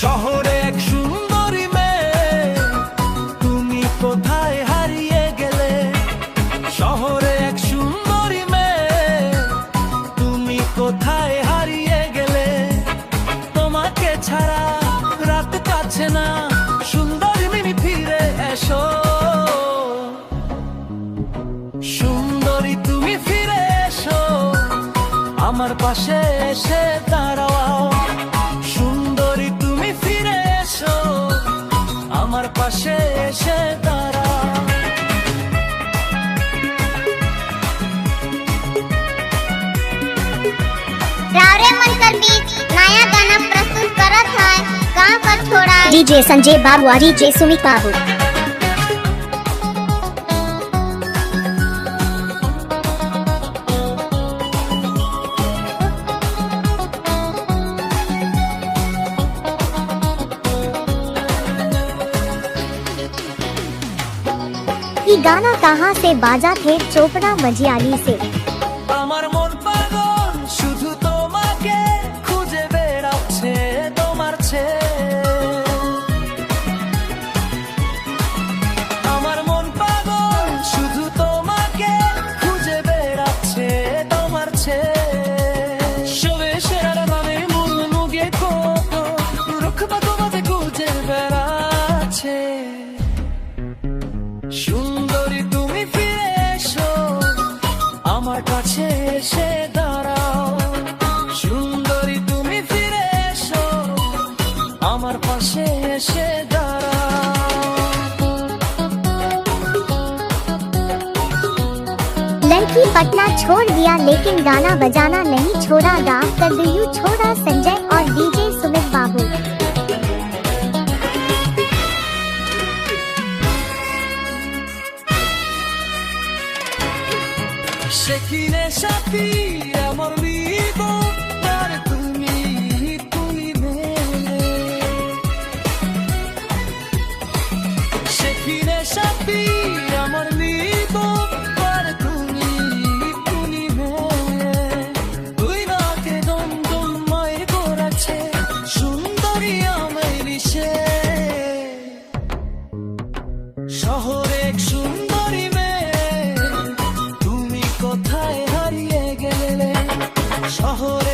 শহরে এক সুন্দরী মেয়ে, তুমি কোথায় হারিয়ে গেলে? শহরে এক সুন্দরী মেয়ে, তুমি কোথায় হারিয়ে গেলে? তোমাকে ছাড়া রাত কাটছে না, সুন্দরী মিমি ফিরে এসো। সুন্দরী তুমি ফিরে এসো, আমার পাশে এসে দাঁড়াও। সুন্দরী তুমি ফিরে এসো, আমার পাশে এসে দাঁড়াও। रावरे मनकर बीच नया गाना प्रस्तुत करत है गाँव का छोड़ा डीजे संजय बाबू और डीजे सुमित बाबू। ये गाना कहाँ से बाजा थे? चोपड़ा मझियाली से। আমার মন পাগল শুধু তোমাকে খুঁজে বেড়াচ্ছে, তোমার ছেলে। আমার মন পাগল শুধু তোমাকে খুঁজে বেড়াচ্ছে, তোমার ছেলে। সবে সেরা নামে মন মুগে কত রুখ বাদে খুঁজে বেড়াচ্ছে। সুন্দরী তুমি ফিরে এসো, আমার কাছে এসে দাঁড়াও। সুন্দরী তুমি ফিরে এসো, আমার পাশে এসে দাঁড়াও। लड़की पटना छोड़ दिया लेकिन गाना बजाना नहीं छोड़ा। गाँव कर दियू छोड़ा संजय और डीजे सुमित बाबू। সেখিনে সাথী আমার লিব আর তুমি তুমি মেলে। সেখিনে সাথী আমার লিব আর তুমি তুমি মেলে। তুই নাকে দম দম মায়ের করেছে, সুন্দরী আমায় মিশে। শহরে এক সুন্দরী মেয়ে, তুমি কোথায় হারিয়ে গেলে? শহরে